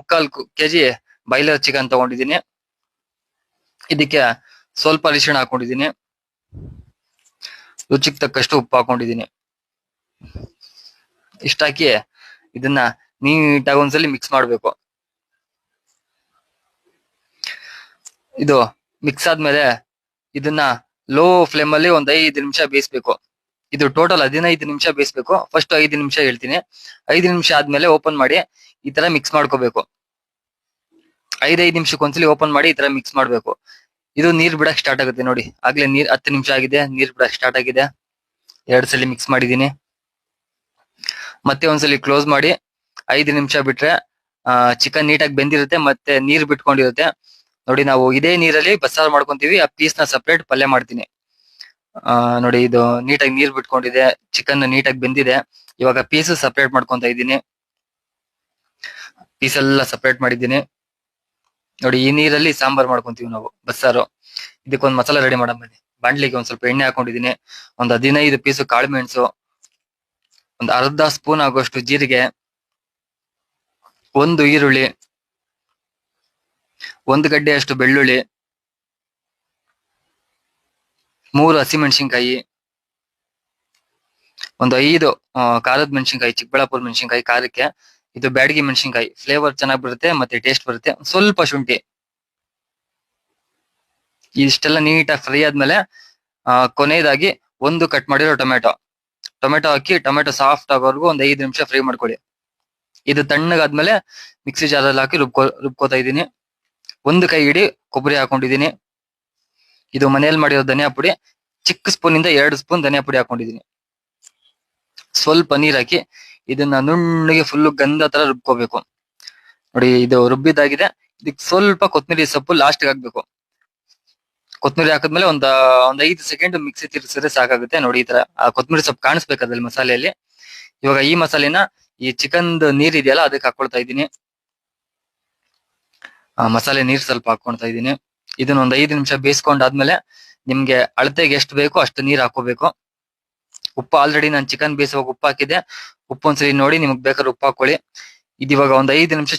ಮುಕ್ಕಾಲ್ KG boiler chicken ತಗೊಂಡಿದ್ದೀನಿ. ಇದಕ್ಕೆ ಸ್ವಲ್ಪ ಅರಿಶಿಣ ಹಾಕೊಂಡಿದ್ದೀನಿ, ರುಚಿಗೆ ತಕ್ಕಷ್ಟು ಉಪ್ಪು ಹಾಕೊಂಡಿದ್ದೀನಿ. ಇಷ್ಟಾಕಿ ಇದನ್ನ ನೀಟಾಗಿ ಒಂದ್ಸಲಿ ಮಿಕ್ಸ್ ಮಾಡ್ಬೇಕು. ಇದು ಮಿಕ್ಸ್ ಆದ್ಮೇಲೆ ಇದನ್ನ ಲೋ ಫ್ಲೇಮ್ ಅಲ್ಲಿ ಒಂದ್ 5 ನಿಮಿಷ ಬೇಯಿಸ್ಬೇಕು. ಇದು ಟೋಟಲ್ 15 ನಿಮಿಷ ಬೇಯಿಸ್ಬೇಕು. ಫಸ್ಟ್ 5 ನಿಮಿಷ ಹೇಳ್ತೀನಿ. 5 ನಿಮಿಷ ಆದ್ಮೇಲೆ ಓಪನ್ ಮಾಡಿ ಈ ತರ ಮಿಕ್ಸ್ ಮಾಡ್ಕೋಬೇಕು. 5 ನಿಮಿಷಕ್ಕೆ ಒಂದ್ಸಲಿ ಓಪನ್ ಮಾಡಿ ಈ ತರ ಮಿಕ್ಸ್ ಮಾಡ್ಬೇಕು. ಇದು ನೀರ್ ಬಿಡಕ್ ಸ್ಟಾರ್ಟ್ ಆಗುತ್ತೆ ನೋಡಿ. ಆಗ್ಲೇ 10 ನಿಮಿಷ ಆಗಿದೆ, ನೀರ್ ಬಿಡಕ್ ಸ್ಟಾರ್ಟ್ ಆಗಿದೆ. 2 ಸಲ ಮಿಕ್ಸ್ ಮಾಡಿದೀನಿ. ಮತ್ತೆ ಒಂದ್ಸಲಿ ಕ್ಲೋಸ್ ಮಾಡಿ 5 ನಿಮಿಷ ಬಿಟ್ರೆ ಚಿಕನ್ ನೀಟಾಗಿ ಬೆಂದಿರುತ್ತೆ, ಮತ್ತೆ ನೀರ್ ಬಿಟ್ಕೊಂಡಿರುತ್ತೆ ನೋಡಿ. ನಾವು ಇದೇ ನೀರಲ್ಲಿ ಬಸ್ಸಾರು ಮಾಡ್ಕೊಂತೀವಿ. ಆ ಪೀಸ್ ನ ಸಪ್ರೇಟ್ ಪಲ್ಯ ಮಾಡ್ತೀನಿ. ನೋಡಿ ಇದು ನೀಟಾಗಿ ನೀರ್ ಬಿಟ್ಕೊಂಡಿದೆ, ಚಿಕನ್ ನೀಟಾಗಿ ಬೆಂದಿದೆ. ಇವಾಗ ಪೀಸ್ ಸಪ್ರೇಟ್ ಮಾಡ್ಕೊಂತ ಇದ್ದೀನಿ. ಪೀಸ್ ಎಲ್ಲ ಸಪ್ರೇಟ್ ಮಾಡಿದ್ದೀನಿ ನೋಡಿ. ಈ ನೀರಲ್ಲಿ ಸಾಂಬಾರ್ ಮಾಡ್ಕೊಂತೀವಿ ನಾವು ಬಸ್ಸಾರು. ಇದಕ್ಕೊಂದು ಮಸಾಲ ರೆಡಿ ಮಾಡೋ ಬನ್ನಿ. ಬಾಂಡ್ಲಿಗೆ ಒಂದ್ ಸ್ವಲ್ಪ ಎಣ್ಣೆ ಹಾಕೊಂಡಿದ್ದೀನಿ. ಒಂದ್ 15 ಪೀಸು ಕಾಳು ಮೆಣಸು, ಒಂದ್ ಅರ್ಧ ಸ್ಪೂನ್ ಆಗುವಷ್ಟು ಜೀರಿಗೆ, 1 ಈರುಳ್ಳಿ, 1 ಗಡ್ಡೆ ಅಷ್ಟು ಬೆಳ್ಳುಳ್ಳಿ, 3 ಹಸಿಮೆಣಸಿನ್ಕಾಯಿ, ಒಂದು 5 ಖಾರದ ಮೆಣಸಿನ್ಕಾಯಿ, ಚಿಕ್ಕಬಳ್ಳಾಪುರ ಮೆಣಸಿನ್ಕಾಯಿ ಖಾರಕ್ಕೆ. ಇದು ಬ್ಯಾಡಗಿ ಮೆಣಸಿನ್ಕಾಯಿ, ಫ್ಲೇವರ್ ಚೆನ್ನಾಗಿ ಬರುತ್ತೆ ಮತ್ತೆ ಟೇಸ್ಟ್ ಬರುತ್ತೆ. ಸ್ವಲ್ಪ ಶುಂಠಿ. ಇಷ್ಟೆಲ್ಲ ನೀಟಾಗಿ ಫ್ರೈ ಆದ್ಮೇಲೆ ಕೊನೆಯದಾಗಿ 1 ಕಟ್ ಮಾಡಿರೋ ಟೊಮೆಟೊ ಹಾಕಿ, ಟೊಮೆಟೊ ಸಾಫ್ಟ್ ಆಗೋವರೆಗೂ ಒಂದ್ 5 ನಿಮಿಷ ಫ್ರೈ ಮಾಡ್ಕೊಳ್ಳಿ. ಇದು ತಣ್ಣಗಾದ್ಮೇಲೆ ಮಿಕ್ಸಿ ಜಾರಲ್ಲಿ ಹಾಕಿ ರುಬ್ಕೋತಾ ಇದ್ದೀನಿ. 1 ಕೈ ಹಿಡಿ ಕೊಬ್ಬರಿ ಹಾಕೊಂಡಿದ್ದೀನಿ. ಇದು ಮನೆಯಲ್ಲಿ ಮಾಡಿರೋ ಧನಿಯಾ ಪುಡಿ, ಚಿಕ್ಕ ಸ್ಪೂನ್ ಇಂದ 2 ಸ್ಪೂನ್ ಧನಿಯಾ ಪುಡಿ ಹಾಕೊಂಡಿದ್ದೀನಿ. ಸ್ವಲ್ಪ ನೀರ್ ಹಾಕಿ ಇದನ್ನ ನುಣ್ಣಗೆ ಫುಲ್ ಗಂಧ ತರ ರುಬ್ಕೋಬೇಕು ನೋಡಿ. ಇದು ರುಬ್ಬಿದಾಗಿದೆ. ಇದಕ್ಕೆ ಸ್ವಲ್ಪ ಕೊತ್ತಂಬರಿ ಸೊಪ್ಪು ಲಾಸ್ಟ್ ಹಾಕ್ಬೇಕು. ಕೊತ್ತಂಬರಿ ಹಾಕಿದ್ಮೇಲೆ ಒಂದ್ 5 ಸೆಕೆಂಡ್ ಮಿಕ್ಸಿ ತಿರ್ಸಿದ್ರೆ ಸಾಕಾಗುತ್ತೆ ನೋಡಿ. ಈ ತರ ಆ ಕೊತ್ತಂಬರಿ ಸೊಪ್ಪು ಕಾಣಿಸ್ಬೇಕು ಅದ್ರಲ್ಲಿ ಮಸಾಲೆಯಲ್ಲಿ. ಇವಾಗ ಈ ಮಸಾಲೆನ ಈ ಚಿಕನ್ ನೀರ್ ಇದೆಯಲ್ಲ ಅದಕ್ಕೆ ಹಾಕೊಳ್ತಾ ಇದ್ದೀನಿ. ಮಸಾಲೆ ನೀರ್ ಸ್ವಲ್ಪ ಹಾಕೊಳ್ತಾ ಇದ್ದೀನಿ. ಇದನ್ನ ಒಂದ್ 5 ನಿಮಿಷ ಬೇಯಿಸ್ಕೊಂಡಾದ್ಮೇಲೆ ನಿಮ್ಗೆ ಅಳತೆಗೆ ಎಷ್ಟು ಬೇಕೋ ಅಷ್ಟು ನೀರ್ ಹಾಕೋಬೇಕು. ಉಪ್ಪು ಆಲ್ರೆಡಿ ನಾನು ಚಿಕನ್ ಬೇಯಿಸುವಾಗ ಉಪ್ಪು ಹಾಕಿದ್ದೆ. ಉಪ್ಪು ಒಂದ್ಸಲಿ ನೋಡಿ, ನಿಮ್ಗೆ ಬೇಕಾದ್ರೆ ಉಪ್ಪು ಹಾಕೊಳ್ಳಿ. ಇದಿವಾಗ ಒಂದ್ 5 ನಿಮಿಷ